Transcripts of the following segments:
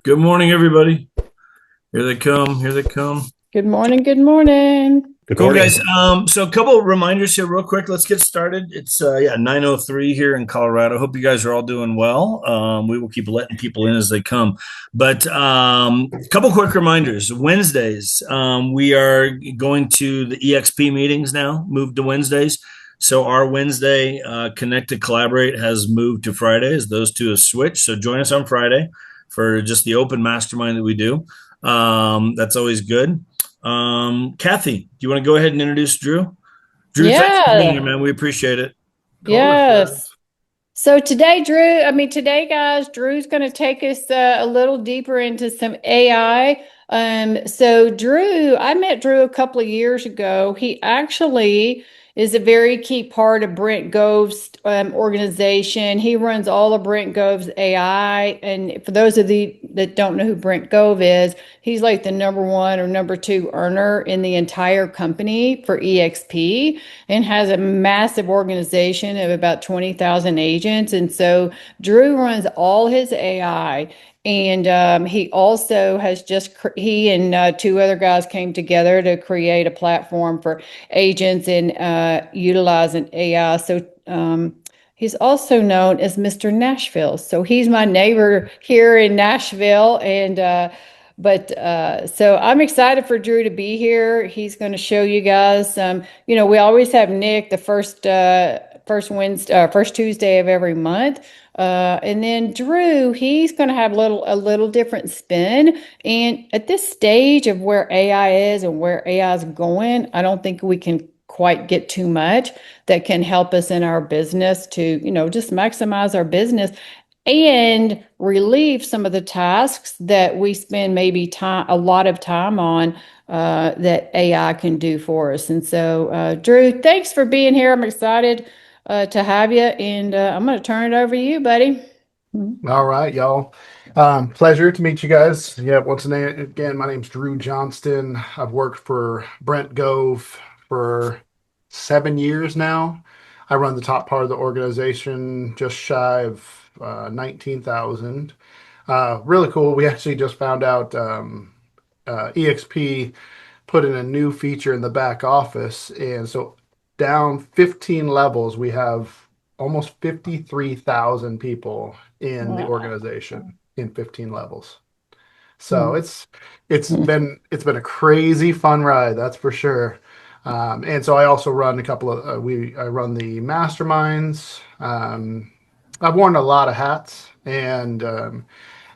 Good morning, everybody. Here they come. Here they come. Good morning. Good morning. Good Cool, morning. guys. So a couple of reminders here, real quick. Let's get started. It's 9:03 here in Colorado. Hope you guys are all doing well. We will keep letting people in as they come. But a couple quick reminders. Wednesdays, we are going to the EXP meetings now. Moved to Wednesdays. So our Wednesday Connect to Collaborate has moved to Fridays. Those two have switched. So join us on Friday for just the open mastermind that we do. That's always good. Kathy, do you want to go ahead and introduce Drew? Drew, thanks for being here, Yeah. man. We appreciate it. Of course, yeah. Yes. So today, guys, Drew's going to take us a little deeper into some AI. I met Drew a couple of years ago. He actually is a very key part of Brent Gove's organization. He runs all of Brent Gove's AI. And for those of you that don't know who Brent Gove is, he's like the number one or number two earner in the entire company for EXP and has a massive organization of about 20,000 agents. And so Drew runs all his AI. And he also has he and two other guys came together to create a platform for agents and utilizing AI. He's also known as Mr. Nashville. So he's my neighbor here in Nashville. So I'm excited for Drew to be here. He's going to show you guys. We always have Nick the first Tuesday of every month. And then Drew, he's going to have a little different spin. And at this stage of where AI is and where AI is going, I don't think we can quite get too much that can help us in our business to, just maximize our business and relieve some of the tasks that we spend a lot of time on that AI can do for us. And so, Drew, thanks for being here. I'm excited to have you, and I'm going to turn it over to you, buddy. All right, y'all. Pleasure to meet you guys. Yeah, again, my name's Drew Johnston. I've worked for Brent Gove for 7 years now. I run the top part of the organization, just shy of 19,000. Really cool. We actually just found out EXP put in a new feature in the back office. And so down 15 levels, we have almost 53,000 people in the Wow. organization in 15 levels. So Hmm. it's been a crazy fun ride, that's for sure. And so I also run a couple of I run the masterminds. I've worn a lot of hats, and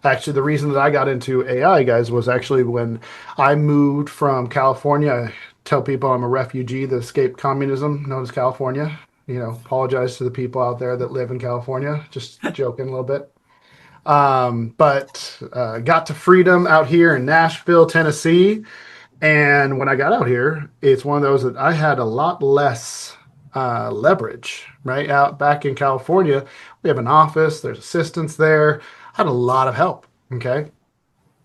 actually, the reason that I got into AI, guys, was actually when I moved from California. I tell people I'm a refugee that escaped communism, known as California. Apologize to the people out there that live in California. Just joking a little bit. But got to freedom out here in Nashville, Tennessee. And when I got out here, it's one of those that I had a lot less leverage, right? Out back in California, we have an office, there's assistants there. I had a lot of help. Okay.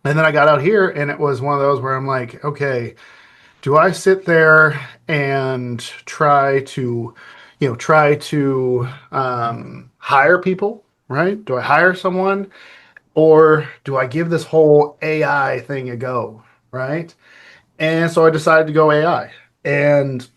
And then I got out here and it was one of those where I'm like, okay, do I sit there and try to hire people, right? Do I hire someone or do I give this whole AI thing a go, right? And so I decided to go AI and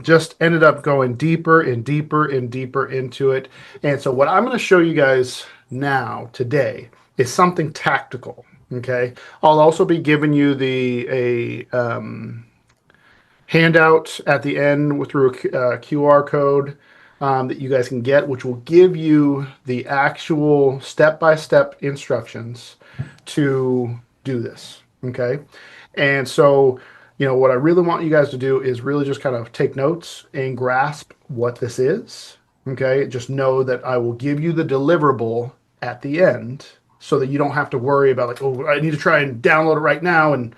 just ended up going deeper and deeper and deeper into it. And so what I'm going to show you guys now today is something tactical. Okay. I'll also be giving you the handout at the end through a QR code that you guys can get, which will give you the actual step-by-step instructions to do this. Okay. And so, what I really want you guys to do is really just kind of take notes and grasp what this is. Okay. Just know that I will give you the deliverable at the end so that you don't have to worry about, like, oh, I need to try and download it right now. And,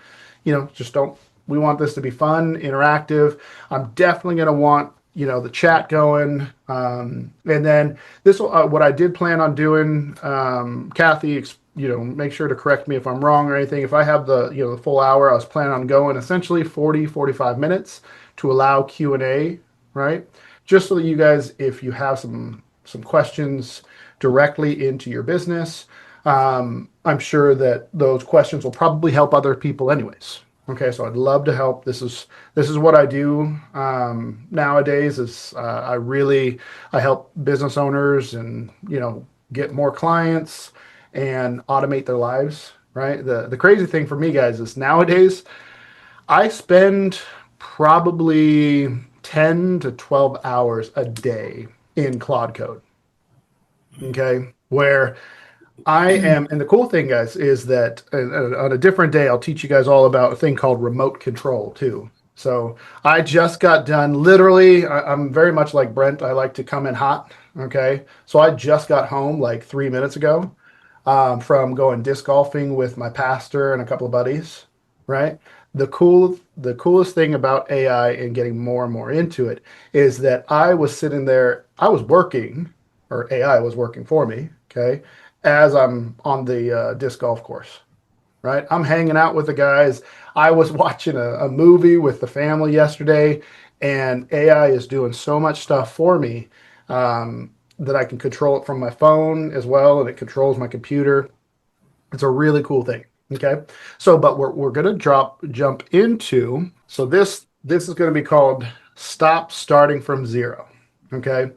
just don't. We want this to be fun, interactive. I'm definitely going to want, the chat going. And then this will, what I did plan on doing, Kathy, make sure to correct me if I'm wrong or anything. If I have the full hour, I was planning on going essentially 45 minutes to allow Q&A, right? Just so that you guys, if you have some questions directly into your business, I'm sure that those questions will probably help other people anyways. Okay, so I'd love to help. This is what I do nowadays. Is I help business owners and get more clients and automate their lives. Right. The crazy thing for me, guys, is nowadays I spend probably 10 to 12 hours a day in Claude Code. Okay, where I am, and the cool thing, guys, is that on a different day, I'll teach you guys all about a thing called remote control too. So I just got done. Literally, I'm very much like Brent. I like to come in hot. Okay, so I just got home like 3 minutes ago from going disc golfing with my pastor and a couple of buddies. Right. The coolest thing about AI and getting more and more into it is that I was sitting there. I was working, or AI was working for me. Okay, as I'm on the disc golf course, right? I'm hanging out with the guys. I was watching a movie with the family yesterday, and AI is doing so much stuff for me that I can control it from my phone as well, and it controls my computer. It's a really cool thing. Okay, so but we're gonna jump into this is gonna be called stop starting from zero. Okay,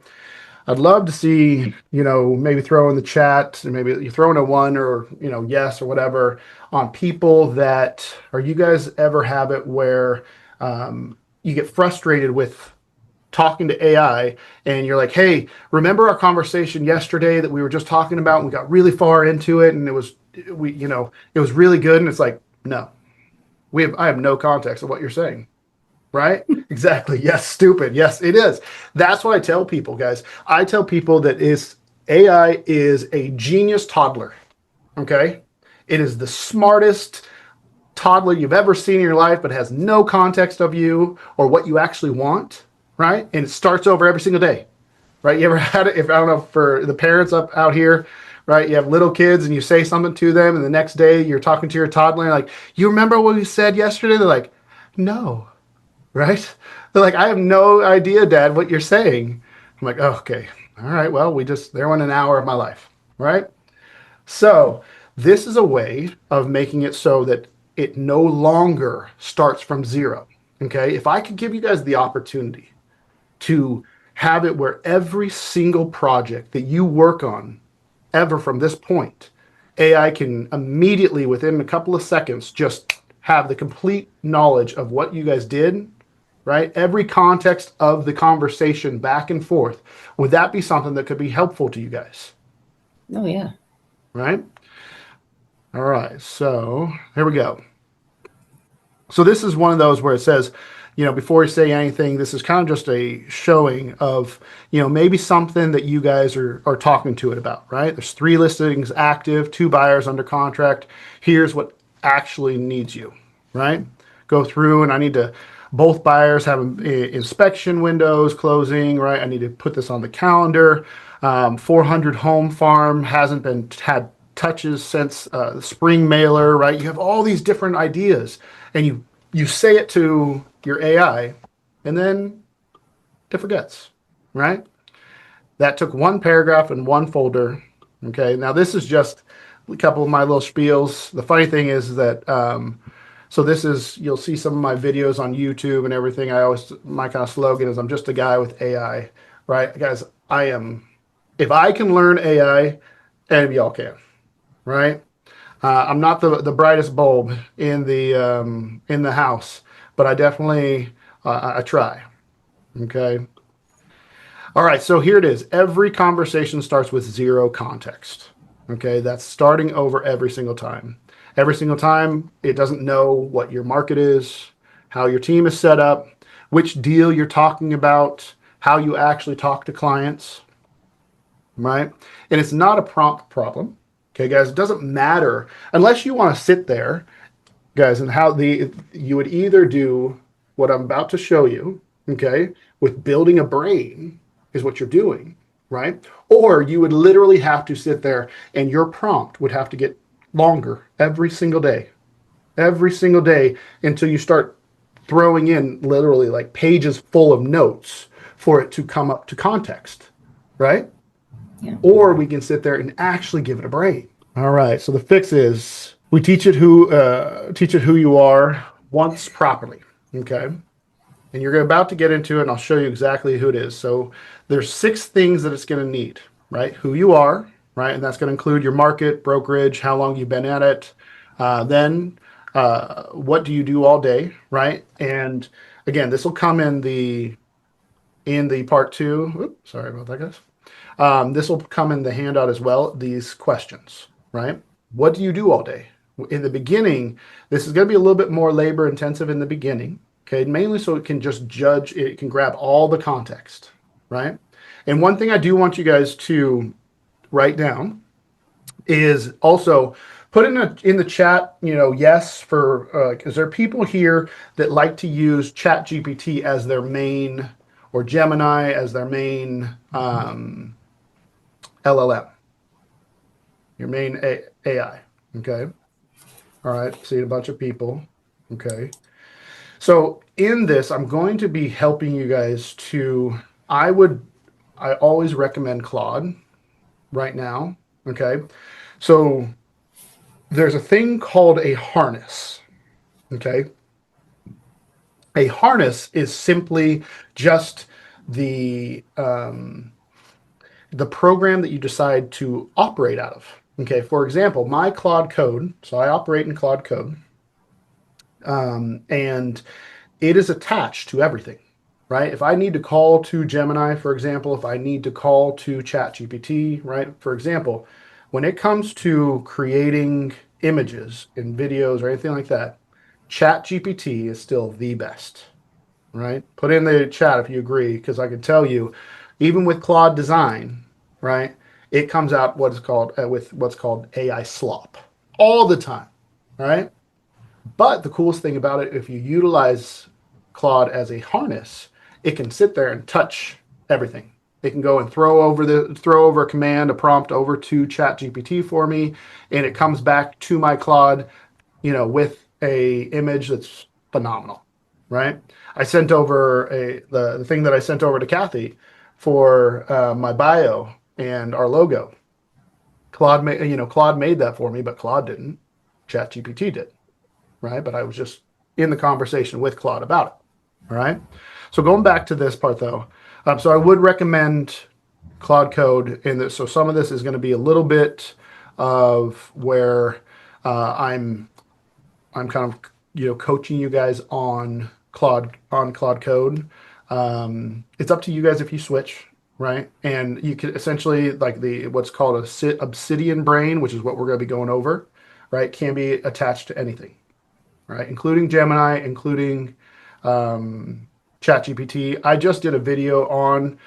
I'd love to see, maybe throw in the chat, and maybe you throw in a one or, yes or whatever on people that, or you guys ever have it where you get frustrated with talking to AI and you're like, hey, remember our conversation yesterday that we were just talking about and we got really far into it and it was really good. And it's like, no, I have no context of what you're saying. Right? Exactly. Yes. Stupid. Yes, it is. That's what I tell people, guys. I tell people that AI is a genius toddler. Okay. It is the smartest toddler you've ever seen in your life, but has no context of you or what you actually want. Right. And it starts over every single day. Right. You ever had it? If I don't know, for the parents out here, right? You have little kids and you say something to them, and the next day you're talking to your toddler, and like, you remember what we said yesterday? They're like, no. Right? They're like, I have no idea, Dad, what you're saying. I'm like, oh, okay. All right. Well, there went an hour of my life. Right? So this is a way of making it so that it no longer starts from zero. Okay. If I could give you guys the opportunity to have it where every single project that you work on ever from this point, AI can immediately, within a couple of seconds, just have the complete knowledge of what you guys did, right? Every context of the conversation back and forth. Would that be something that could be helpful to you guys? Oh, yeah. Right? All right. So here we go. So this is one of those where it says, before you say anything, this is kind of just a showing of, maybe something that you guys are talking to it about, right? There's 3 listings active, 2 buyers under contract. Here's what actually needs you, right? Go through, and both buyers have inspection windows closing, right? I need to put this on the calendar. 400 home farm hasn't had touches since the spring mailer, right? You have all these different ideas, and you say it to your AI, and then it forgets, right? That took 1 paragraph and 1 folder. Okay, now this is just a couple of my little spiels. The funny thing is that so you'll see some of my videos on YouTube and everything. My kind of slogan is, I'm just a guy with AI, right? Guys, if I can learn AI, any of y'all can, right? I'm not the brightest bulb in the house, but I definitely I try. Okay. All right. So here it is. Every conversation starts with 0 context. Okay. That's starting over every single time. Every single time, it doesn't know what your market is, how your team is set up, which deal you're talking about, how you actually talk to clients, right? And it's not a prompt problem. Okay, guys, it doesn't matter unless you want to sit there, guys, and you would either do what I'm about to show you, okay, with building a brain is what you're doing, right? Or you would literally have to sit there and your prompt would have to get longer every single day until you start throwing in literally like pages full of notes for it to come up to context, right? Yeah. Or we can sit there and actually give it a brain. All right. So the fix is we teach it who you are once properly. Okay. And you're about to get into it, and I'll show you exactly who it is. So there's 6 things that it's going to need, right? Who you are, right? And that's going to include your market, brokerage, how long you've been at it. Then what do you do all day, right? And again, this will come in the part 2. Oops, sorry about that, guys. This will come in the handout as well, these questions, right? What do you do all day? In the beginning, this is going to be a little bit more labor intensive in the beginning, okay? Mainly so it can just judge, it can grab all the context, right? And one thing I do want you guys to write down is also put in the chat, yes, for because there are people here that like to use Chat GPT as their main, or Gemini as their main LLM, your main AI. Okay. All right. See a bunch of people. Okay. So in this, I'm going to be helping you guys to, I always recommend Claude right now. Okay. So there's a thing called a harness. Okay. A harness is simply just the program that you decide to operate out of. Okay, for example, my Claude Code, so I operate in Claude Code, and it is attached to everything, right? If I need to call to Gemini, for example, if I need to call to ChatGPT, right? For example, when it comes to creating images and videos or anything like that, ChatGPT is still the best, right? Put in the chat if you agree, because I can tell you, even with Claude Design, right, it comes out with what's called AI slop all the time, right? But the coolest thing about it, if you utilize Claude as a harness, it can sit there and touch everything. It can go and throw over a command, a prompt over to ChatGPT for me, and it comes back to my Claude, with a image that's phenomenal, right? I sent over the thing that I sent over to Kathy for my bio and our logo. Claude made that for me, but Claude didn't. ChatGPT did, right? But I was just in the conversation with Claude about it. All right. So going back to this part though, so I would recommend Claude Code in this. So some of this is going to be a little bit of where I'm kind of coaching you guys on Claude Code. It's up to you guys if you switch, right? And you can essentially like what's called a Obsidian brain, which is what we're going to be going over, right? Can be attached to anything, right? Including Gemini, including ChatGPT. I just did a video on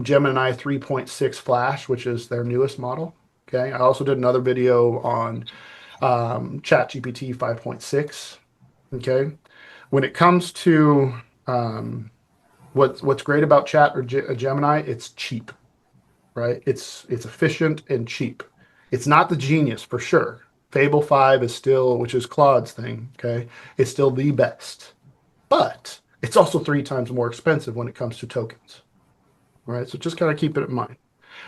Gemini 3.6 Flash, which is their newest model. Okay. I also did another video on ChatGPT 5.6. Okay. When it comes to what's great about Chat or Gemini, it's cheap, right? It's efficient and cheap. It's not the genius for sure. Fable 5 is still, which is Claude's thing, okay? It's still the best. But it's also 3 times more expensive when it comes to tokens. All right, so just kind of keep it in mind.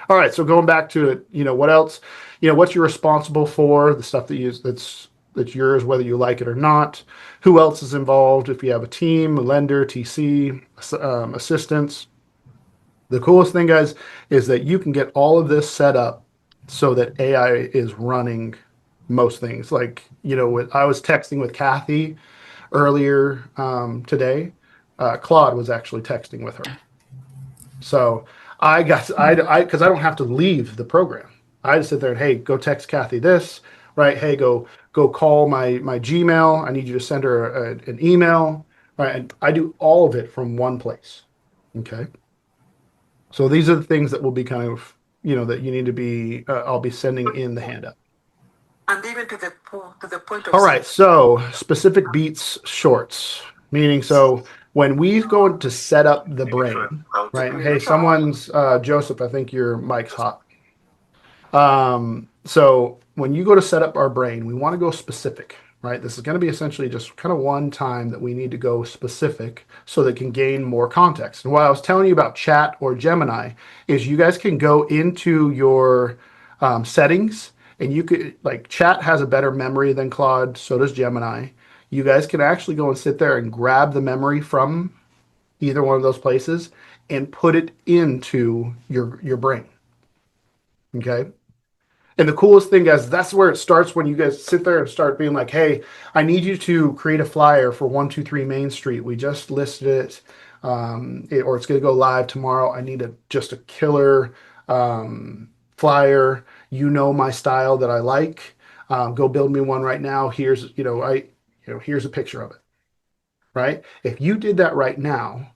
All right, so going back to it, what else? What you're responsible for, the stuff that's yours, whether you like it or not. Who else is involved? If you have a team, a lender, TC, assistants. The coolest thing, guys, is that you can get all of this set up so that AI is running most things. Like, I was texting with Kathy earlier today. Claude was actually texting with her. So because I don't have to leave the program. I just sit there and, hey, go text Kathy this, right? Hey, go call my Gmail. I need you to send her an email, right? And I do all of it from one place. Okay. So these are the things that will be kind of, that you need to be, I'll be sending in the handout. And even to the point of All right. So specific beats shorts, meaning so when we go to set up the brain, right? Hey, someone's, Joseph, I think your mic's hot. So when you go to set up our brain, we want to go specific, right? This is going to be essentially just kind of one time that we need to go specific so that it can gain more context. And what I was telling you about Chat or Gemini is you guys can go into your settings And you could, like, chat has a better memory than Claude, so does Gemini. You guys can actually go and sit there and grab the memory from either one of those places and put it into your brain. Okay. And the coolest thing, guys, that's where it starts when you guys sit there and start being like, hey, I need you to create a flyer for 123 Main Street. We just listed it, or it's going to go live tomorrow. I need just a killer flyer. You know my style that I like. Go build me one right now. Here's, here's a picture of it, right? If you did that right now,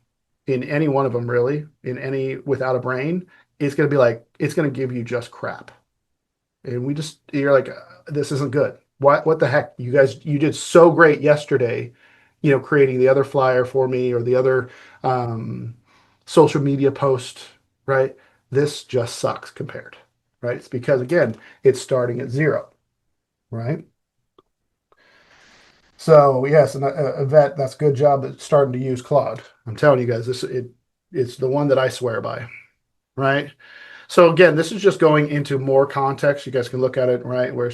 in any one of them, really, in any without a brain, it's going to be like, it's going to give you just crap. And you're like, this isn't good. What the heck? You guys, you did so great yesterday, creating the other flyer for me or the other social media post, right? This just sucks compared, right? It's because, again, it's starting at zero, right? So yes, and Yvette, that's a good job at starting to use Claude. I'm telling you guys, it's the one that I swear by, right? So again, this is just going into more context. You guys can look at it, right? Where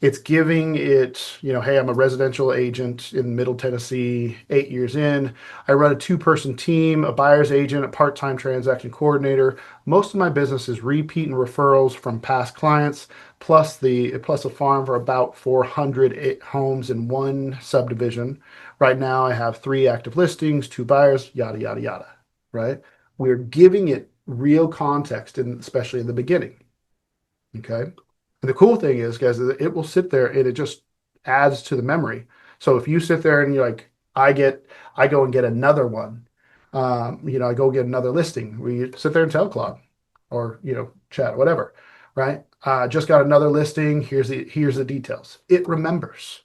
it's giving it, hey, I'm a residential agent in Middle Tennessee, 8 years in. I run a 2-person team, a buyer's agent, a part-time transaction coordinator. Most of my business is repeat and referrals from past clients, plus a farm for about 400 homes in one subdivision. Right now, I have 3 active listings, 2 buyers, yada, yada, yada, right? We're giving it real context, and especially in the beginning. Okay. And the cool thing is, guys, is it will sit there and it just adds to the memory. So if you sit there and you're like, I go and get another one, I go get another listing. We sit there and tell Claude or, chat, whatever, right? Just got another listing. Here's the details. It remembers.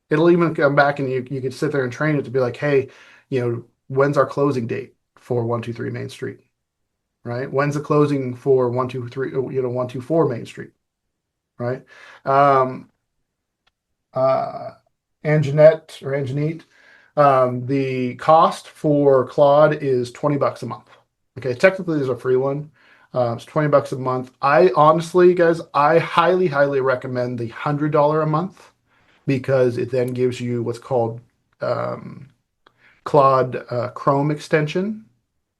It'll even come back and you can sit there and train it to be like, hey, when's our closing date for 123 Main Street? Right? When's the closing for 123, 124 Main Street? Right? Um, uh, Anjanette, the cost for Claude is $20 a month. Okay, technically there's a free one. It's $20 a month. I honestly, guys, I highly, highly recommend the $100 a month because it then gives you what's called Claude Chrome extension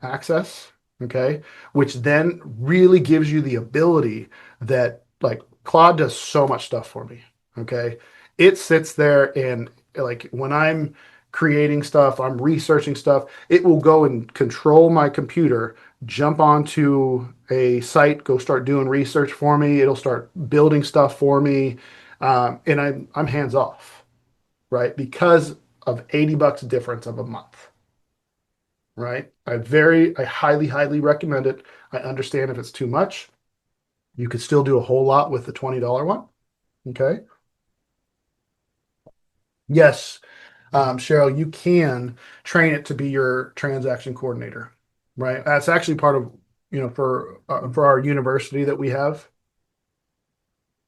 access, okay, which then really gives you the ability that, like, Claude does so much stuff for me, okay? It sits there and, like, when I'm creating stuff, I'm researching stuff, it will go and control my computer, jump onto a site, go start doing research for me. It'll start building stuff for me, and I'm hands off, right? Because of $80 difference of a month. Right? I highly, highly recommend it. I understand if it's too much. You could still do a whole lot with the $20 one. Okay. Yes, Cheryl, you can train it to be your transaction coordinator, right? That's actually part of, for our university that we have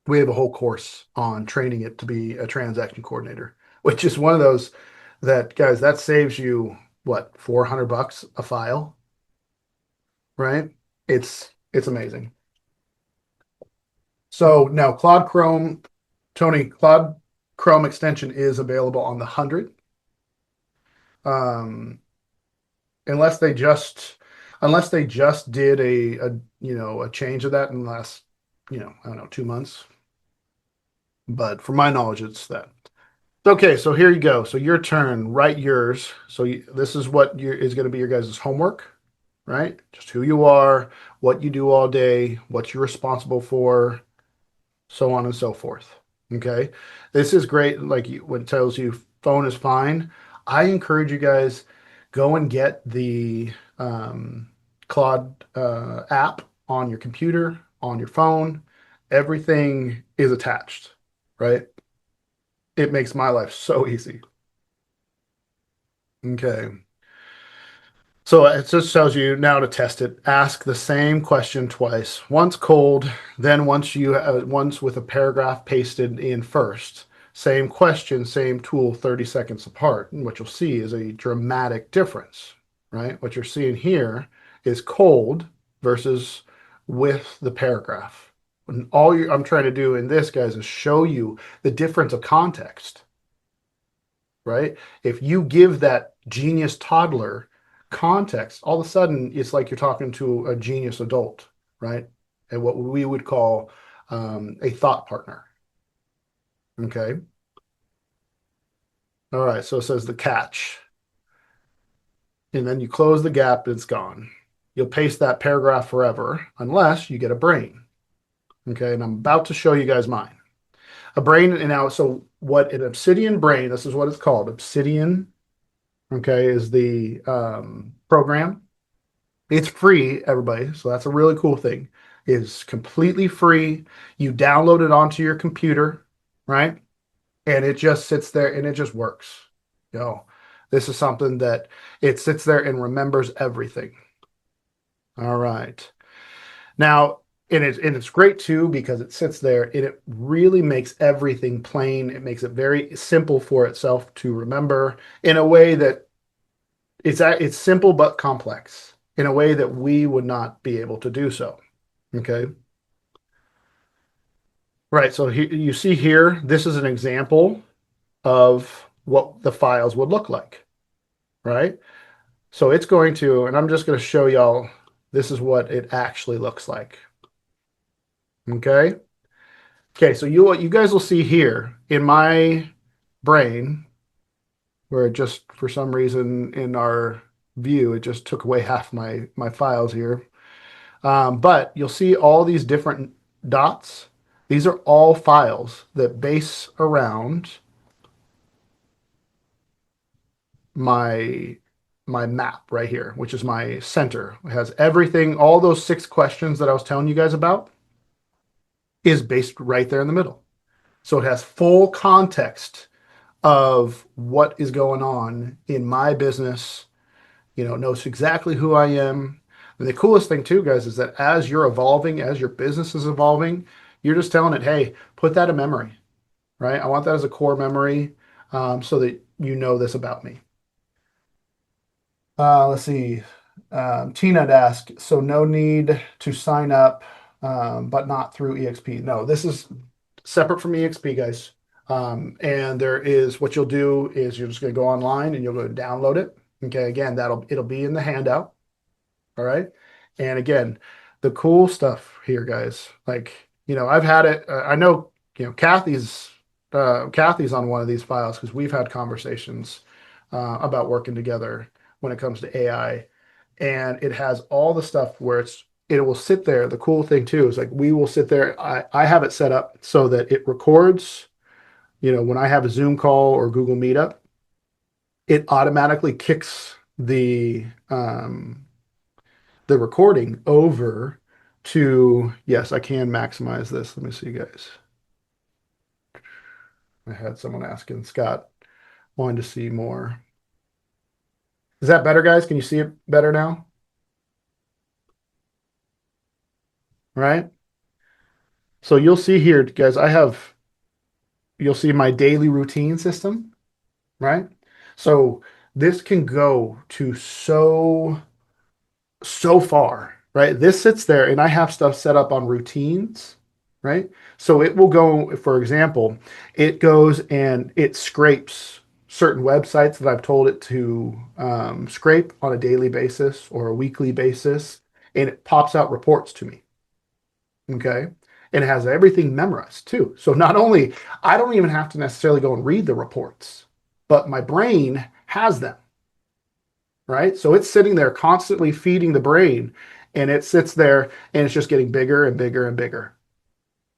a whole course on training it to be a transaction coordinator, which is one of those that, guys, that saves you what, $400 a file, right? It's amazing. So now Claude Chrome extension is available on the 100. Um, unless they just did a change of that in the last, I don't know, 2 months. But from my knowledge, it's that. Okay, so here you go. So your turn, write yours. So this is what is going to be your guys' homework, right? Just who you are, what you do all day, what you're responsible for, so on and so forth. Okay, this is great. Like when it tells you phone is fine, I encourage you guys go and get the Claude app on your computer, on your phone. Everything is attached, right? It makes my life so easy. Okay. So it just tells you now to test it. Ask the same question twice. Once cold, then once with a paragraph pasted in first. Same question, same tool, 30 seconds apart. And what you'll see is a dramatic difference, right? What you're seeing here is cold versus with the paragraph. And I'm trying to do in this, guys, is show you the difference of context, right? If you give that genius toddler context, all of a sudden it's like you're talking to a genius adult, right? And what we would call a thought partner. Okay. All right. So it says the catch. And then you close the gap, it's gone. You'll paste that paragraph forever unless you get a brain. Okay. And I'm about to show you guys mine. A brain, and now, so what an Obsidian brain, this is what it's called. Obsidian, okay, is the program. It's free, everybody. So that's a really cool thing. It's completely free. You download it onto your computer, right? And it just sits there and it just works. You know, this is something that it sits there and remembers everything. All right. Now, and it's great too because it sits there and it really makes everything plain. It makes it very simple for itself to remember in a way that it's simple but complex in a way that we would not be able to do so. Okay. Right. So you see here, this is an example of what the files would look like, right? So it's going to, and I'm just going to show y'all, this is what it actually looks like. Okay. Okay. So you guys will see here in my brain, where it just, for some reason in our view, it just took away half my files here. But you'll see all these different dots. These are all files that base around my map right here, which is my center. It has everything, all those 6 questions that I was telling you guys about is based right there in the middle. So it has full context of what is going on in my business, knows exactly who I am. And the coolest thing too, guys, is that as you're evolving, as your business is evolving, you're just telling it, hey, put that in memory, right? I want that as a core memory so that you know this about me. Let's see. Tina had asked, so no need to sign up, but not through EXP. No, this is separate from EXP, guys. And there is what you'll do is you're just going to go online and you'll go download it. Okay, again, it'll be in the handout. All right. And again, the cool stuff here, guys, like, I've had it. I know, Kathy's on one of these files because we've had conversations about working together when it comes to AI. And it has all the stuff where it will sit there. The cool thing too is like we will sit there. I have it set up so that it records, when I have a Zoom call or Google Meetup, it automatically kicks the recording over to, yes, I can maximize this. Let me see, guys. I had someone asking, Scott, wanting to see more. Is that better, guys? Can you see it better now? Right? So you'll see here, guys, you'll see my daily routine system, right? So this can go to so far, right? This sits there and I have stuff set up on routines, right? So it will go, for example, it goes and it scrapes certain websites that I've told it to scrape on a daily basis or a weekly basis, and it pops out reports to me. Okay. And it has everything memorized too. So not only, I don't even have to necessarily go and read the reports, but my brain has them, right? So it's sitting there constantly feeding the brain, and it sits there and it's just getting bigger and bigger and bigger,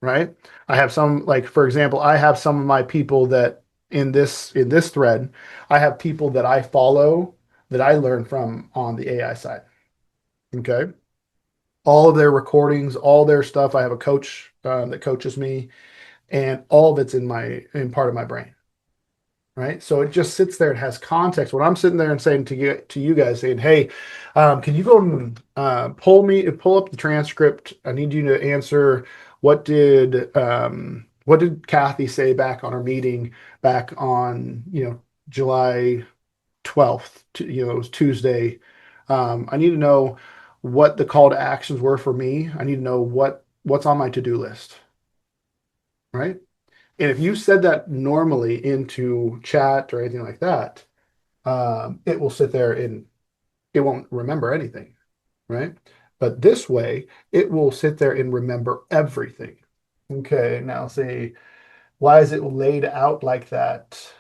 right? I have some, like, for example, I have some of my people that in this thread, I have people that I follow that I learn from on the AI side. Okay. All of their recordings, all their stuff. I have a coach that coaches me, and all of it's in part of my brain, right? So it just sits there. It has context. When I'm sitting there and saying to you guys, saying, "Hey, can you go and pull up the transcript? I need you to answer what did Kathy say back on our meeting back on July 12th? It was Tuesday. I need to know what the call to actions were for me. I need to know what what's on my to-do list, right? And if you said that normally into chat or anything like that, it will sit there and it won't remember anything, right? But this way, it will sit there and remember everything. Okay, now see, why is it laid out like that?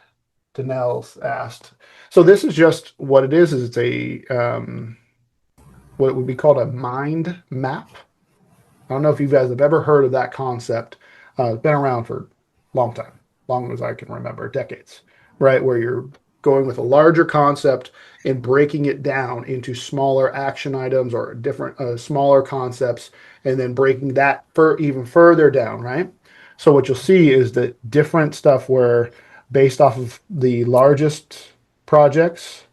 Danelle's asked. So this is just what it is it's a what would be called a mind map. I don't know if you guys have ever heard of that concept. It's been around for a long time, long as I can remember, decades, right? Where you're going with a larger concept and breaking it down into smaller action items or different smaller concepts, and then breaking that even further down, right? So what you'll see is that different stuff where based off of the largest projects,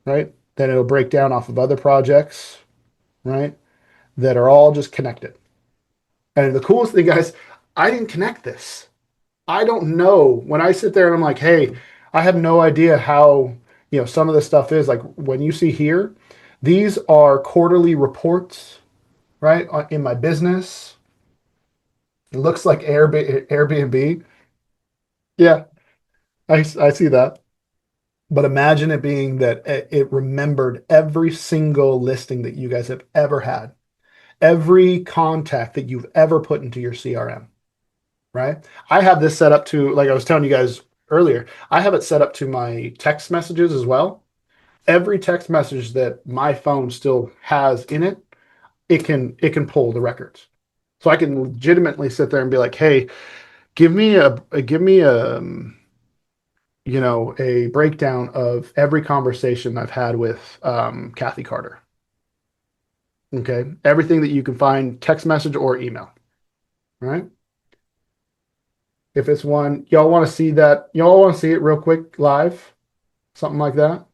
right? Then it'll break down off of other projects, right? That are all just connected. And the coolest thing, guys, I didn't connect this. I don't know. When I sit there and I'm like, hey, I have no idea how, some of this stuff is. Like when you see here, these are quarterly reports, right? In my business. It looks like Airbnb. Yeah, I see that. But imagine it being that it remembered every single listing that you guys have ever had, every contact that you've ever put into your CRM, right? I have this set up to, like I was telling you guys earlier, I have it set up to my text messages as well. Every text message that my phone still has in it, it can pull the records. So I can legitimately sit there and be like, hey, give me a breakdown of every conversation I've had with Kathy Carter. Okay, everything that you can find, text message or email, right? If it's one, y'all want to see that, y'all want to see it real quick live, something like that.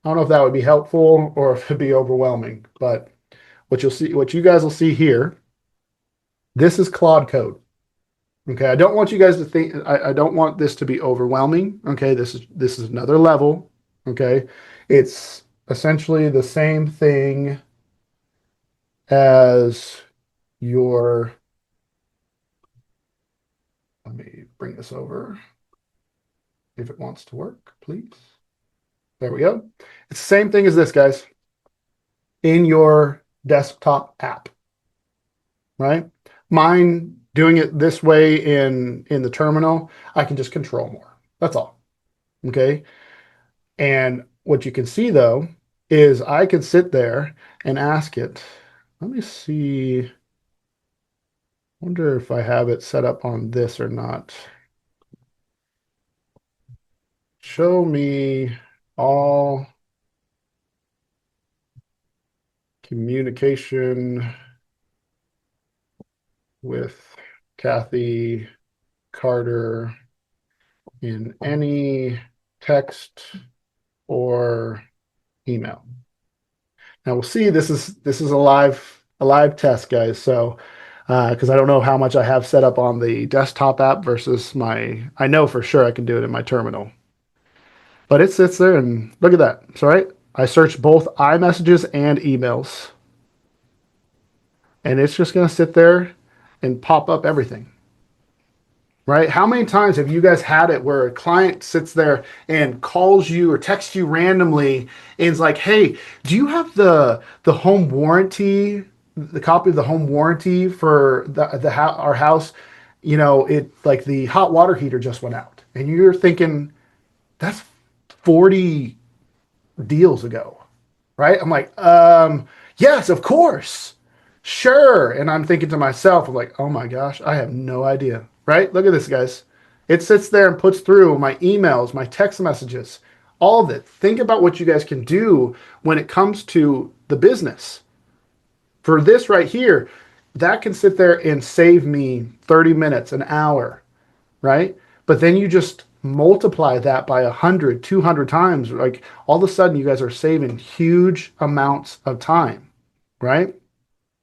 I don't know if that would be helpful or if it'd be overwhelming, but what you guys will see here, this is Claude Code. Okay, I don't want you guys to think, I don't want this to be overwhelming. Okay, this is another level. Okay, it's essentially the same thing as your, let me bring this over if it wants to work, please. There we go. It's the same thing as this, guys, in your desktop app, right? Mine doing it this way in the terminal, I can just control more. That's all. Okay. And what you can see though is I could sit there and ask it. Let me see. Wonder if I have it set up on this or not. Show me all communication with Kathy Carter in any text or email. Now we'll see. This is a live test, guys. So because I don't know how much I have set up on the desktop app versus I know for sure I can do it in my terminal. But it sits there and look at that. It's all right. I searched both iMessages and emails. And it's just going to sit there and pop up everything. Right? How many times have you guys had it where a client sits there and calls you or texts you randomly and is like, hey, do you have the home warranty, the copy of the home warranty for our house? It like the hot water heater just went out. And you're thinking, that's 40 deals ago, right? I'm like, yes, of course. Sure. And I'm thinking to myself, I'm like, oh my gosh, I have no idea, right? Look at this, guys. It sits there and puts through my emails, my text messages, all of it. Think about what you guys can do when it comes to the business. For this right here, that can sit there and save me 30 minutes, an hour, right? But then you just multiply that by 100, 200 times. Like all of a sudden you guys are saving huge amounts of time, right?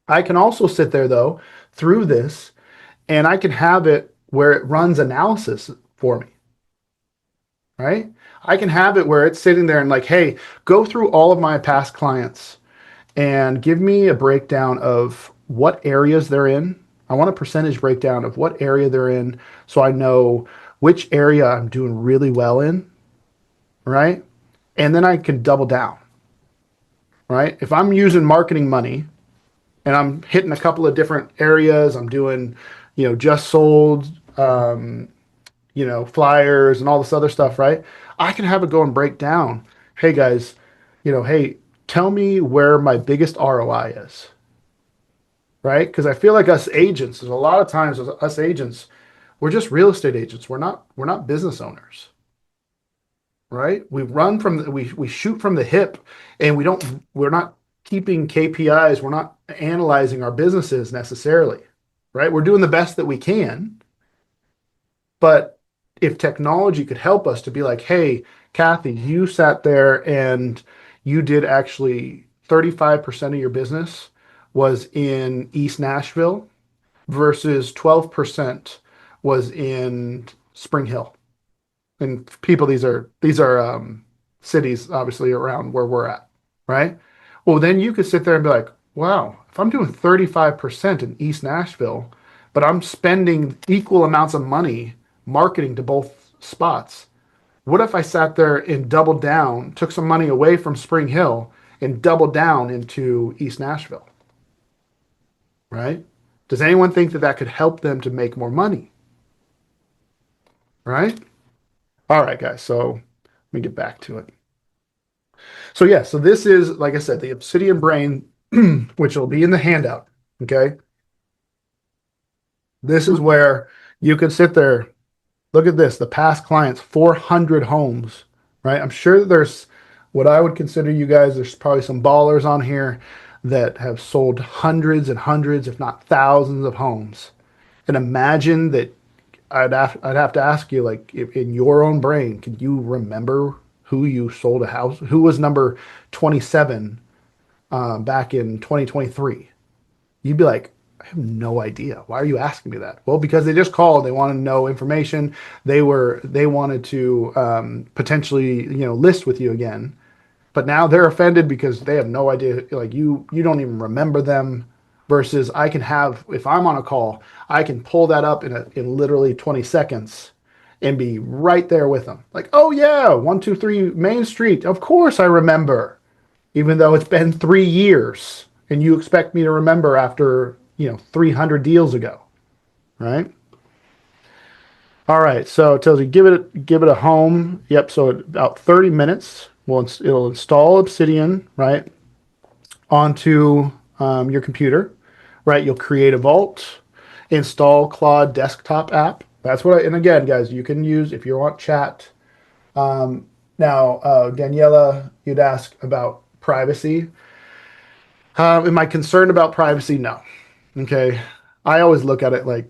I can also sit there though through this and I can have it where it runs analysis for me, right? I can have it where it's sitting there and like, hey, go through all of my past clients and give me a breakdown of what areas they're in, I want a percentage breakdown of what area they're in so I know which area I'm doing really well in, right? And then I can double down, right? If I'm using marketing money and I'm hitting a couple of different areas, I'm doing, just sold, flyers and all this other stuff, right? I can have it go and break down. Hey guys, hey, tell me where my biggest ROI is, right? Because I feel like us agents, there's a lot of times us agents, we're just real estate agents. We're not business owners, right? We run from we shoot from the hip, and we're not keeping KPIs. We're not analyzing our businesses necessarily, right? We're doing the best that we can, but if technology could help us to be like, hey, Kathy, you sat there and you did actually 35% of your business was in East Nashville versus 12% was in Spring Hill. And people, these are cities obviously around where we're at, right? Well, then you could sit there and be like, wow, if I'm doing 35% in East Nashville, but I'm spending equal amounts of money marketing to both spots, what if I sat there and doubled down, took some money away from Spring Hill and doubled down into East Nashville, right? Does anyone think that that could help them to make more money, right? All right, guys. So let me get back to it. So yeah, so this is, like I said, the Obsidian brain, which will be in the handout. Okay. This is where you can sit there. Look at this, the past clients, 400 homes, right? I'm sure that there's what I would consider you guys, there's probably some ballers on here that have sold hundreds and hundreds, if not thousands of homes. And imagine that I'd have to ask you, like, if in your own brain, can you remember who you sold a house? Who was number 27 back in 2023? You'd be like, I have no idea. Why are you asking me that? Well, because they just called. They wanted to know information. They wanted to potentially list with you again. But now they're offended because they have no idea. Like you don't even remember them. Versus I can have, if I'm on a call, I can pull that up in literally 20 seconds and be right there with them. Like, oh yeah, 123 Main Street. Of course I remember, even though it's been 3 years, and you expect me to remember after 300 deals ago, right? All right, so it tells you give it a home. Yep, so about 30 minutes. Well, it'll install Obsidian, right, onto your computer, right? You'll create a vault, install Claude desktop app. That's what and again, guys, you can use if you want chat. Now, Daniela, you'd ask about privacy. Am I concerned about privacy? No. Okay. I always look at it like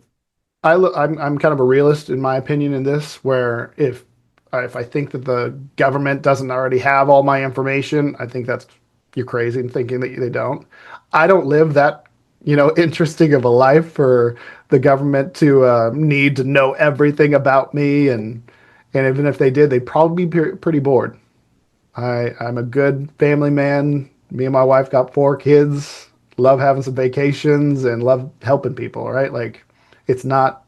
I'm kind of a realist in my opinion in this, where if I think that the government doesn't already have all my information, I think that's you're crazy in thinking that they don't. I don't live that interesting of a life for the government to need to know everything about me, and even if they did, they'd probably be pretty bored. I'm a good family man. Me and my wife got 4 kids. Love having some vacations and love helping people. Right? Like, it's not.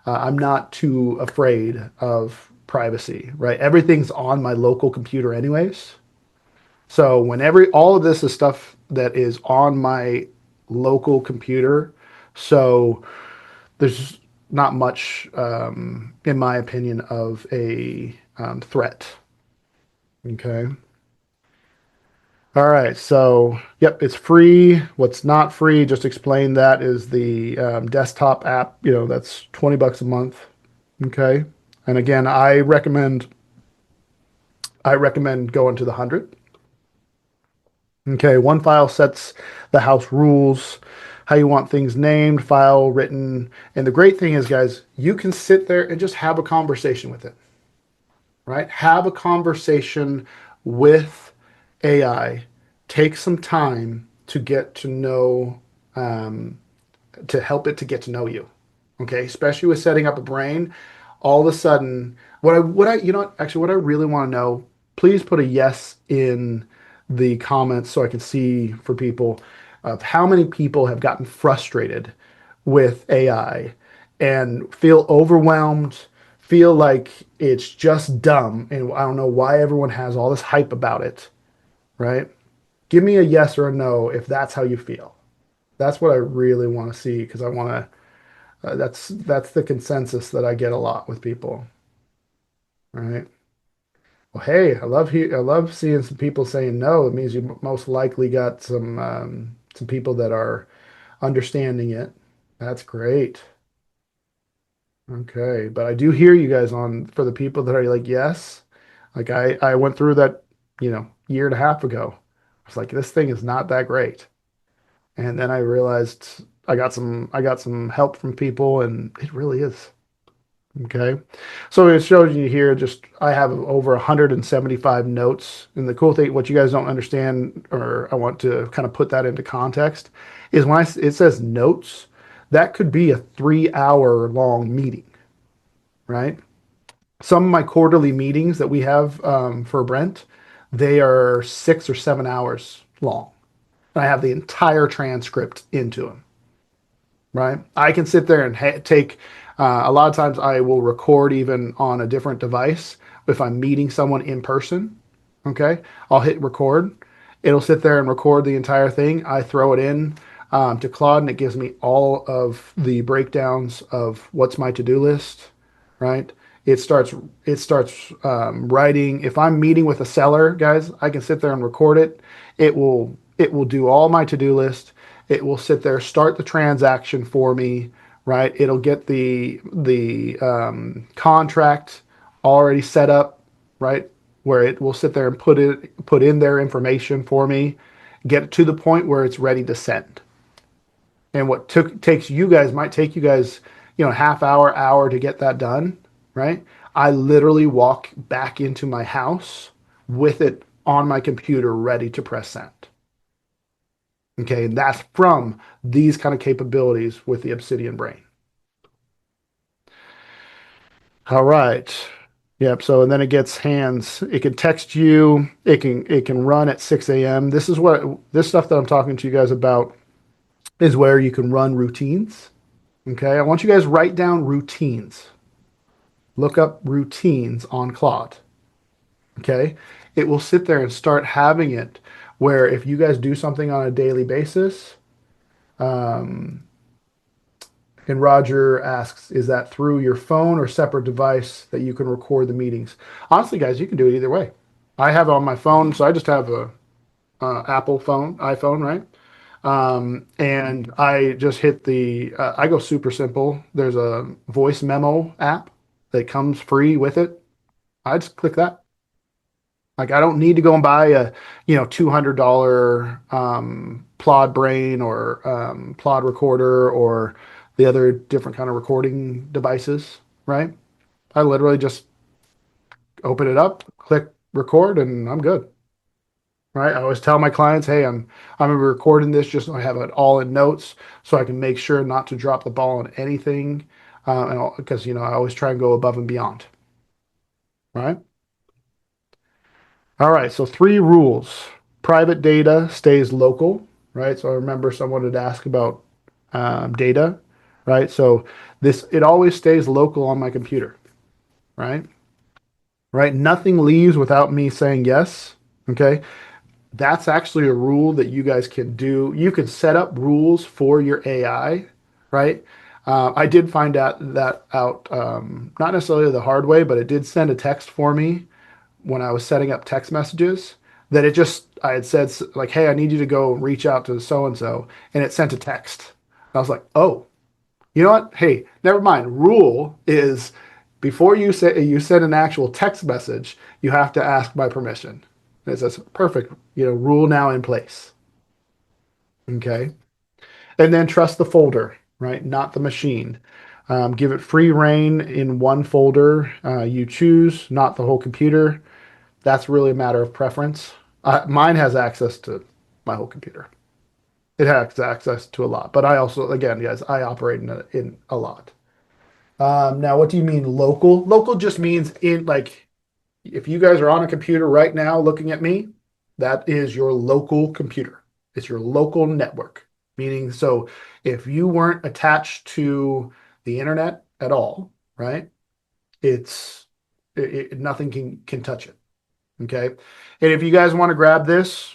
I'm not too afraid of privacy. Right? Everything's on my local computer, anyways. So whenever all of this is stuff that is on my local computer, so there's not much, in my opinion, of a threat. Okay. All right. So, yep, it's free. What's not free, just explain that, is the desktop app. That's $20 a month. Okay. And again, I recommend going to the 100. Okay, one file sets the house rules, how you want things named, file written. And the great thing is, guys, you can sit there and just have a conversation with it, right? Have a conversation with AI. Take some time to get to know, to help it to get to know you. Okay, especially with setting up a brain. All of a sudden, what I really want to know, please put a yes in the comments so I can see for people of how many people have gotten frustrated with AI and feel overwhelmed, feel like it's just dumb, and I don't know why everyone has all this hype about it, right? Give me a yes or a no if that's how you feel. That's what I really want to see because I want to. That's the consensus that I get a lot with people, right? Well, hey, I love seeing some people saying no. It means you most likely got some people that are understanding it. That's great. Okay, but I do hear you guys on for the people that are like yes. Like I went through that, year and a half ago. I was like, this thing is not that great. And then I realized I got some help from people and it really is. Okay. So it shows you here just I have over 175 notes. And the cool thing, what you guys don't understand, or I want to kind of put that into context, is when it says notes, that could be a 3 hour long meeting, right? Some of my quarterly meetings that we have for Brent, they are 6 or 7 hours long. And I have the entire transcript into them, right? I can sit there and take, a lot of times I will record even on a different device. If I'm meeting someone in person, okay, I'll hit record. It'll sit there and record the entire thing. I throw it in to Claude and it gives me all of the breakdowns of what's my to-do list, right? It starts writing. If I'm meeting with a seller, guys, I can sit there and record it. It will do all my to-do list. It will sit there, start the transaction for me, right? It'll get the contract already set up, right? Where it will sit there and put in their information for me, get it to the point where it's ready to send. And what takes you guys might take you guys, half hour to get that done, right? I literally walk back into my house with it on my computer ready to press send. Okay, and that's from these kind of capabilities with the Obsidian brain. All right. Yep. So and then it gets hands. It can text you. It can run at 6 a.m. This stuff that I'm talking to you guys about is where you can run routines. Okay. I want you guys to write down routines. Look up routines on Claude. Okay. It will sit there and start having it where if you guys do something on a daily basis, and Roger asks, is that through your phone or separate device that you can record the meetings? Honestly, guys, you can do it either way. I have it on my phone, so I just have a Apple phone, iPhone, right? And I just hit I go super simple. There's a voice memo app that comes free with it. I just click that. Like I don't need to go and buy a, $200 Plod Brain or Plod Recorder or the other different kind of recording devices, right? I literally just open it up, click record, and I'm good. Right? I always tell my clients, hey, I'm gonna be recording this just so I have it all in notes so I can make sure not to drop the ball on anything. And because I always try and go above and beyond. Right? All right, so 3 rules. Private data stays local, right? So I remember someone had asked about data, right? So it always stays local on my computer, right? Right? Nothing leaves without me saying yes, okay? That's actually a rule that you guys can do. You can set up rules for your AI, right? I did find out, not necessarily the hard way, but it did send a text for me when I was setting up text messages that I had said like, hey, I need you to go reach out to so and so, and it sent a text. I was like, oh, you know what? Hey, never mind. Rule is before you send an actual text message, you have to ask my permission. And it says perfect. Rule now in place. Okay, and then trust the folder, right? Not the machine. Give it free reign in one folder you choose, not the whole computer. That's really a matter of preference. Mine has access to my whole computer. It has access to a lot, but I also, again, guys, I operate in a lot. Now, what do you mean local? Local just means if you guys are on a computer right now looking at me, that is your local computer. It's your local network, Meaning, so if you weren't attached to the internet at all, right? It's nothing can touch it. Okay. And if you guys want to grab this,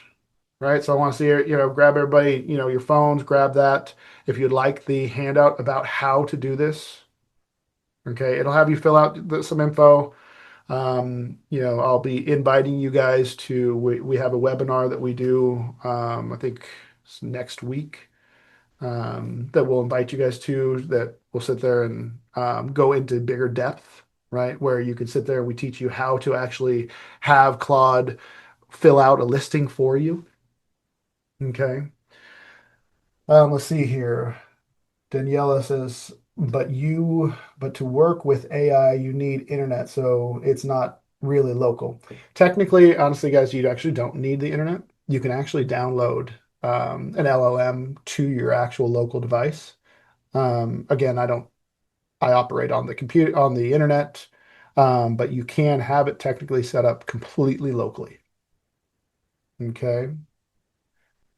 right? So I want to see it, grab everybody, your phones, grab that. If you'd like the handout about how to do this, okay, it'll have you fill out some info. I'll be inviting you guys to, we have a webinar that we do, I think it's next week, that we'll invite you guys to, that we'll sit there and go into bigger depth, right? Where you can sit there and we teach you how to actually have Claude fill out a listing for you. Okay. Let's see here. Daniela says, but to work with AI, you need internet, so it's not really local. Technically, honestly, guys, you actually don't need the internet. You can actually download an LLM to your actual local device. Again, I operate on the computer, on the internet, but you can have it technically set up completely locally. Okay.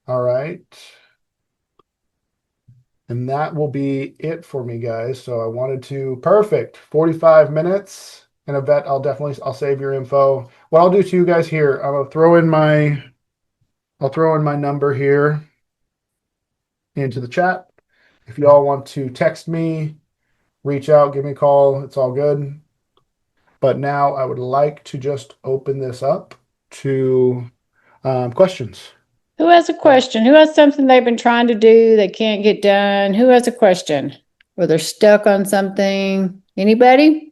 All right. And that will be it for me, guys. So I wanted to, perfect, 45 minutes. And I bet I'll save your info. What I'll do to you guys here, I'll throw in my number here into the chat. If you all want to text me, reach out, give me a call, it's all good. But now I would like to just open this up to questions. Who has a question? Who has something they've been trying to do they can't get done? Who has a question? Or they're stuck on something? Anybody?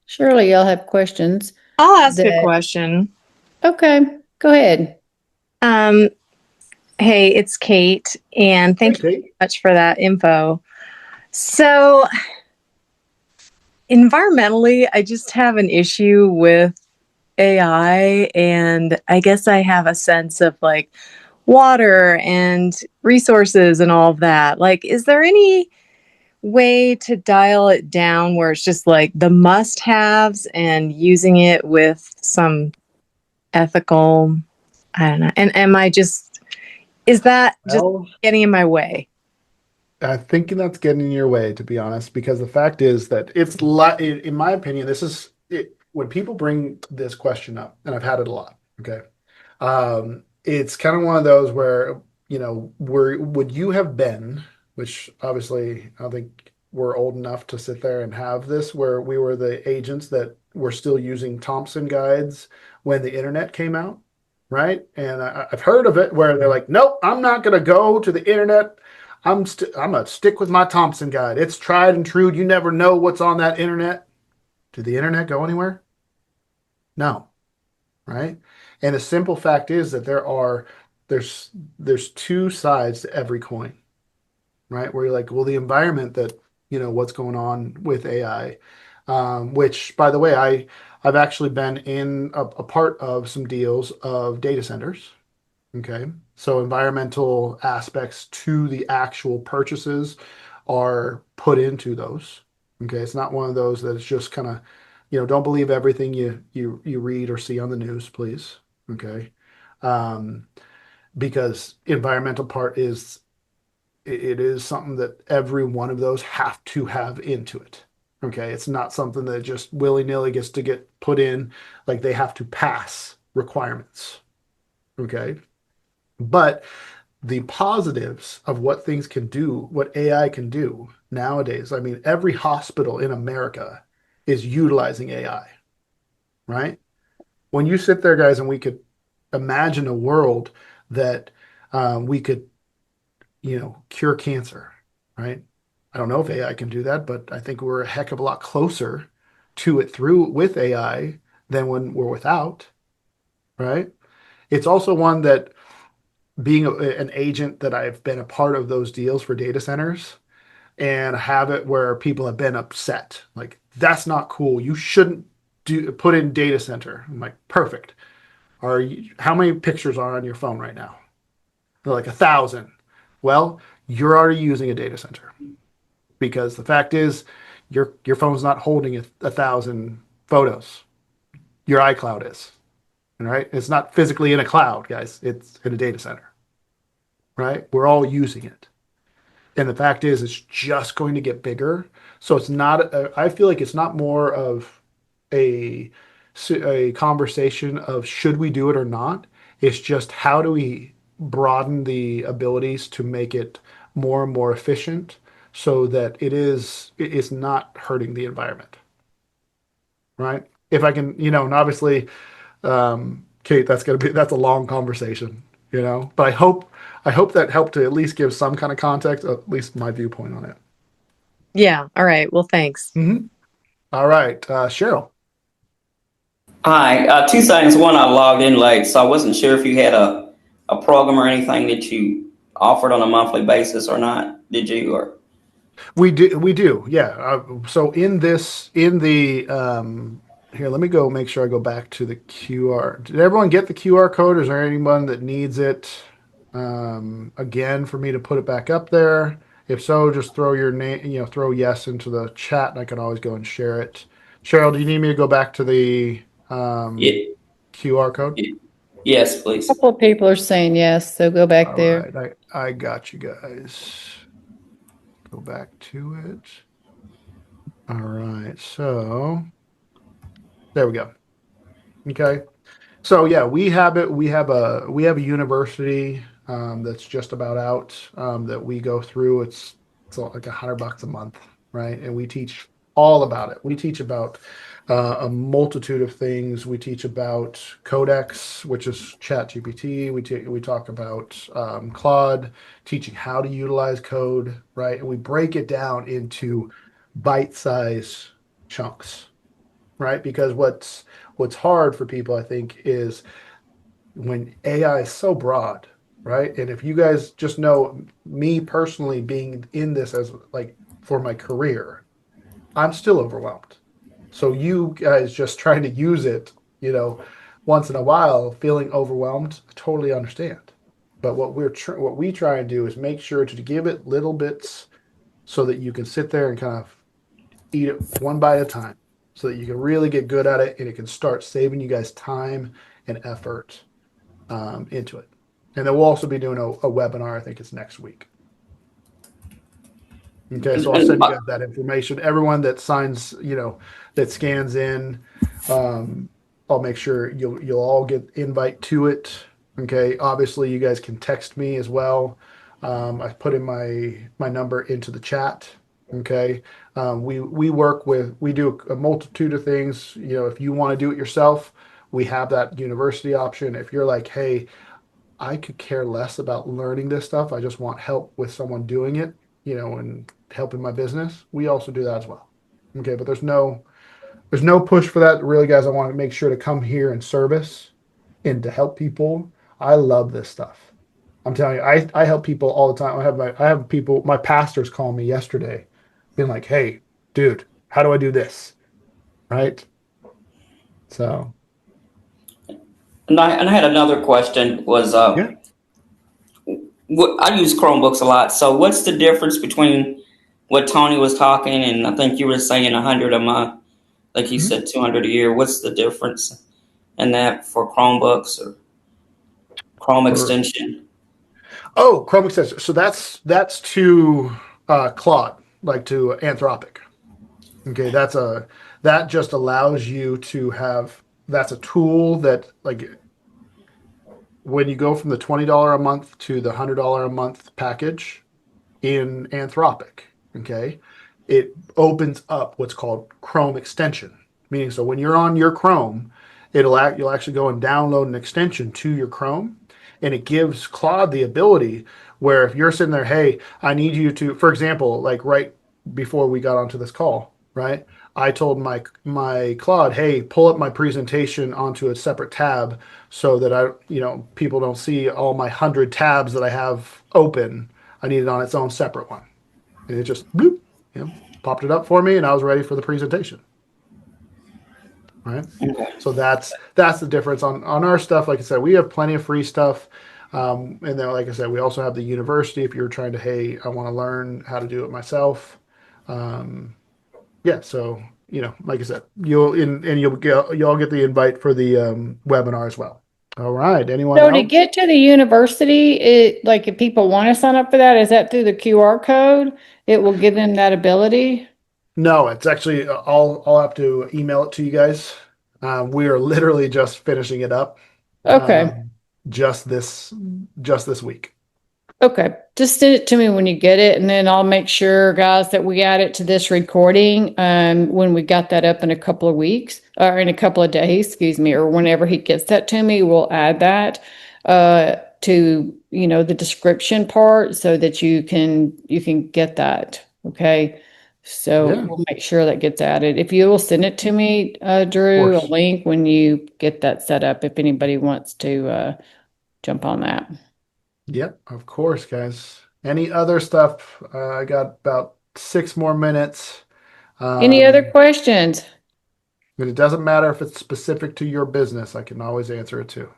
Surely y'all have questions. I'll ask a question. Okay, go ahead. Hey, it's Kate, and thank you Kate. so much for that info. So, environmentally, I just have an issue with AI, and I guess I have a sense of like water and resources and all of that. Like, is there any way to dial it down where it's just like the must-haves and using it with some ethical, I don't know. And is that just getting in my way? I think that's getting in your way, to be honest, because the fact is that in my opinion, this is it, when people bring this question up, and I've had it a lot. Okay. It's kind of one of those where, would you have been, which obviously I don't think we're old enough to sit there and have this, where we were the agents that were still using Thompson guides when the internet came out, right? And I've heard of it where they're like, nope, I'm not going to go to the internet. I'm gonna stick with my Thompson guide. It's tried and true. You never know what's on that internet. Did the internet go anywhere? No, right? And the simple fact is that there's two sides to every coin, right? Where you're like, well, the environment that what's going on with AI, which by the way, I've actually been in a part of some deals of data centers. Okay. So environmental aspects to the actual purchases are put into those. Okay. It's not one of those that it's just kind of, don't believe everything you read or see on the news, please. Okay. Um, because environmental part is it is something that every one of those have to have into it. Okay. It's not something that just willy-nilly gets to get put in, like they have to pass requirements. Okay. But the positives of what things can do, what AI can do nowadays, I mean, every hospital in America is utilizing AI, right? When you sit there, guys, and we could imagine a world that we could, cure cancer, right? I don't know if AI can do that, but I think we're a heck of a lot closer to it with AI than when we're without, right? It's also one that being an agent that I've been a part of those deals for data centers and have it where people have been upset. Like, that's not cool. You shouldn't put in data center. I'm like, perfect. How many pictures are on your phone right now? They're like 1,000. Well, you're already using a data center because the fact is your phone's not holding 1,000 photos. Your iCloud is. All right. It's not physically in a cloud, guys. It's in a data center. right? We're all using it. And the fact is, it's just going to get bigger. So it's not, I feel like it's not more of a, a conversation of should we do it or not. It's just how do we broaden the abilities to make it more and more efficient so that it is not hurting the environment, right? If I can, and obviously, Kate, that's a long conversation, but I hope that helped to at least give some kind of context, at least my viewpoint on it. Yeah. All right. Well, thanks. All right, Cheryl. Hi, two things. One, I logged in late, so I wasn't sure if you had a program or anything that you offered on a monthly basis or not. Did you? Or We do, yeah. So in the here, let me go make sure I go back to the QR. Did everyone get the QR code? Is there anyone that needs it again for me to put it back up there? If so, just throw your name, throw yes into the chat, and I can always go and share it. Cheryl, do you need me to go back to the yeah, QR code? yes, A please. couple of people are saying yes, so go back All there. right, I got you guys. Go back to it. All right, so there we go. Okay. So yeah, we have it. We have a university that's just about out that we go through. It's like $100 a month, right? And we teach all about it. We teach about a multitude of things. We teach about Codex, which is Chat GPT. We talk about Claude, teaching how to utilize code, right? And we break it down into bite-size chunks, right? Because what's hard for people, I think, is when AI is so broad, right? And if you guys just know me personally being in this as like for my career, I'm still overwhelmed. So you guys just trying to use it, once in a while, feeling overwhelmed, I totally understand. But what we try and do is make sure to give it little bits so that you can sit there and kind of eat it one bite at a time so that you can really get good at it and it can start saving you guys time and effort into it. And then we'll also be doing a webinar. I think it's next week. Okay, so I'll And send you guys that information. Everyone that signs, that scans in, I'll make sure you'll all get invite to it. Okay, obviously you guys can text me as well. I put in my number into the chat. Okay, we do a multitude of things. If you want to do it yourself, we have that university option. If you're like, hey, I could care less about learning this stuff. I just want help with someone doing it, and helping my business. We also do that as well. Okay, but there's no push for that. Really, guys, I want to make sure to come here and service and to help people. I love this stuff. I'm telling you, I help people all the time. I have people, my pastors call me yesterday, being like, hey, dude, how do I do this? Right? So I had another question. Was yeah. I use Chromebooks a lot. So what's the difference between what Tony was talking and I think you were saying 100 a month, like he Mhm. said 200 a year? What's the difference in that for Chromebooks or Chrome For extension? Oh, Chrome extension. So that's to Claude, like to Anthropic. Okay, that just allows you to have that's a tool that like when you go from the $20 a month to the $100 a month package in Anthropic, okay, it opens up what's called Chrome extension. Meaning, so when you're on your Chrome, you'll actually go and download an extension to your Chrome, and it gives Claude the ability where if you're sitting there, hey, I need you to, for example, like right before we got onto this call, right? I told my Claude, hey, pull up my presentation onto a separate tab so that people don't see all my 100 tabs that I have open. I need it on its own separate one. And it just bloop, popped it up for me, and I was ready for the presentation. Right. Okay. So that's the difference on our stuff. Like I said, we have plenty of free stuff. And then, like I said, we also have the university. If you're trying to, hey, I want to learn how to do it myself. Um, yeah. So, like I said, you'll all get the invite for the webinar as well. All right. Anyone So to else? get to the university, like if people want to sign up for that, is that through the QR code? It will give them that ability? No, it's actually I'll have to email it to you guys. We are literally just finishing it up Okay. um, just this just this week. Okay, just send it to me when you get it, and then I'll make sure, guys, that we add it to this recording when we got that up in a couple of weeks or in a couple of days, excuse me, or whenever he gets that to me, we'll add that to the description part so that you can get that. Okay, so Yeah, of we'll make sure that gets added. If you will send it to me, Drew, a course. link when you get that set up, if anybody wants to jump on that. Yep, of course, guys. Any other stuff? I got about 6 more minutes. Any other Um, questions? but it doesn't matter if it's specific to your business. I can always answer it too.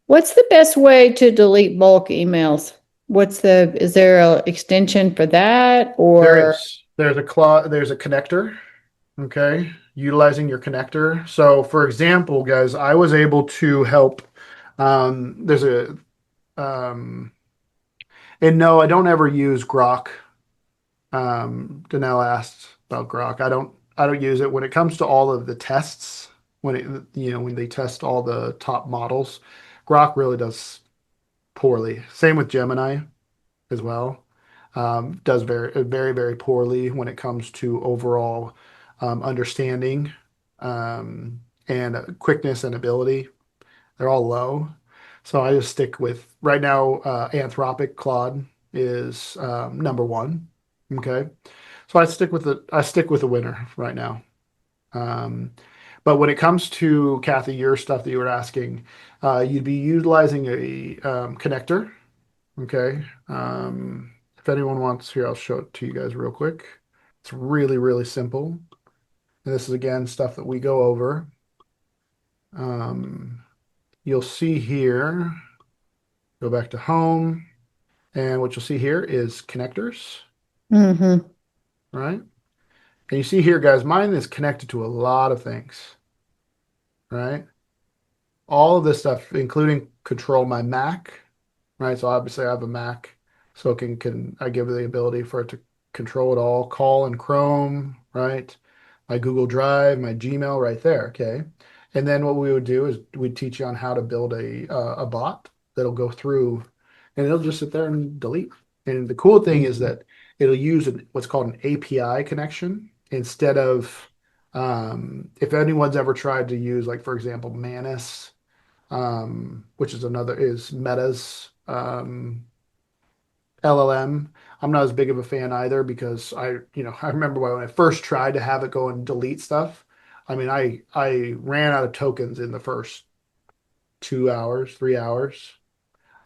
What's the best way to delete bulk emails? Is there a extension for that There or? is. There's a connector, okay? Utilizing your connector. So for example, guys, I was able to help there's a and no, I don't ever use Grok. Danelle asked about Grok. I don't use it when it comes to all of the tests, when they test all the top models. Grok really does poorly. Same with Gemini as well. Does very, very, very poorly when it comes to overall understanding and quickness and ability. They're all low. So I just stick with right now. Anthropic Claude is number one. Okay, so I stick with the winner right now. Um, but when it comes to Kathy, your stuff that you were asking, you'd be utilizing a connector. Okay. If anyone wants here, I'll show it to you guys real quick. It's really, really simple. And this is again stuff that we go over. Um, you'll see here, go back to home, and what you'll see here is connectors, Mm-hmm. right? And you see here, guys, mine is connected to a lot of things, right? All of this stuff, including control my Mac, right? So obviously I have a Mac, so can I give it the ability for it to control it all, call in Chrome, right? My Google Drive, my Gmail, right there, okay. And then what we would do is we'd teach you on how to build a bot that'll go through, and it'll just sit there and delete. And the cool thing is that it'll use what's called an API connection instead of if anyone's ever tried to use, like for example, Manus, which is Meta's LLM. I'm not as big of a fan either because I remember when I first tried to have it go and delete stuff. I mean, I ran out of tokens in the first 2 hours, 3 hours,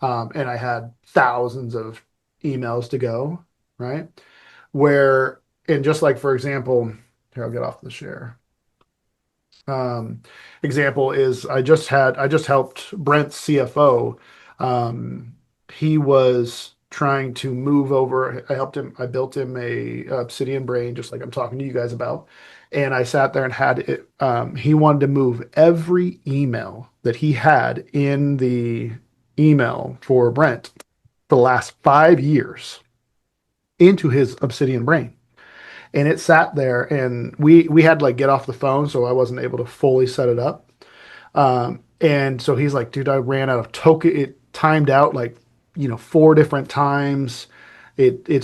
and I had thousands of emails to go, right? Where, and just like for example, here I'll get off the share. Um, Example is I just helped Brent's CFO. Um, he was trying to move over. I built him a Obsidian brain, just like I'm talking to you guys about. And I sat there and had it. He wanted to move every email that he had in the email for Brent for the last 5 years into his Obsidian brain, and it sat there and we had to like get off the phone, so I wasn't able to fully set it up. And so he's like, dude, I ran out of token. It timed out like 4 different times. It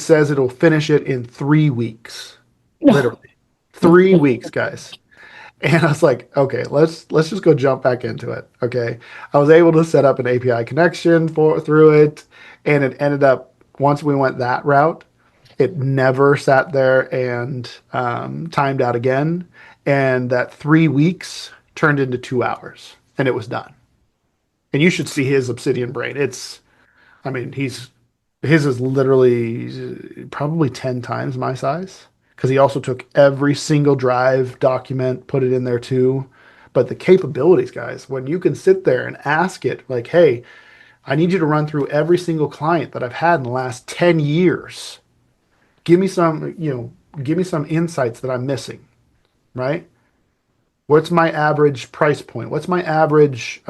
says it'll finish it in 3 weeks, literally 3 weeks, guys. And I was like, okay, let's just go jump back into it. Okay. I was able to set up an API connection through it, and it ended up, once we went that route, it never sat there and timed out again. And that 3 weeks turned into 2 hours and it was done. And you should see his Obsidian brain. I mean, his is literally probably 10 times my size because he also took every single drive document, put it in there too. But the capabilities, guys, when you can sit there and ask it, like, hey, I need you to run through every single client that I've had in the last 10 years. Give me some insights that I'm missing, right? What's my average price point? What's my average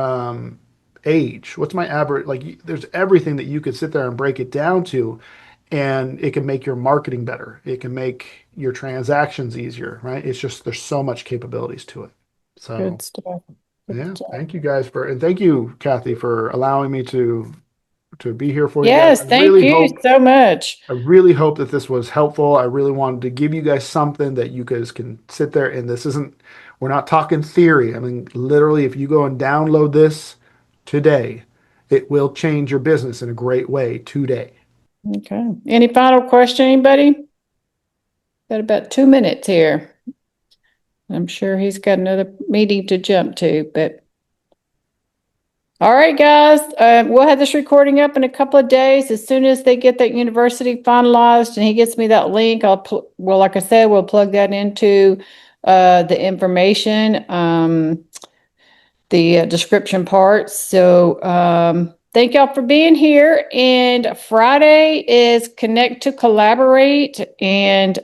age? What's my average? Like, there's everything that you could sit there and break it down to, and it can make your marketing better. It can make your transactions easier, right? It's just there's so much capabilities to it. So Good stuff. yeah, thank you guys and thank you, Kathy, for allowing me to be here for you guys. Yes, thank you so much. I really hope that this was helpful. I really wanted to give you guys something that you guys can sit there, and we're not talking theory. I mean, literally, if you go and download this today, it will change your business in a great way today. Okay. Any final question, anybody? Got about 2 minutes here. I'm sure he's got another meeting to jump to, but all right, guys, we'll have this recording up in a couple of days. As soon as they get that university finalized and he gets me that link, well, like I said, we'll plug that into the information, the description part. So thank y'all for being here. And Friday is Connect to Collaborate. And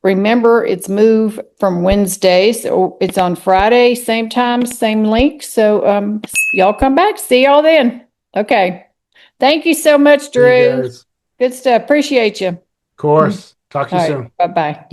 remember, it's moved from Wednesday, so it's on Friday, same time, same link. So y'all come back. See y'all then. Okay. Thank you so much, Drew. Hey guys. Good stuff. Appreciate you. Of course. Talk to you soon. Bye-bye.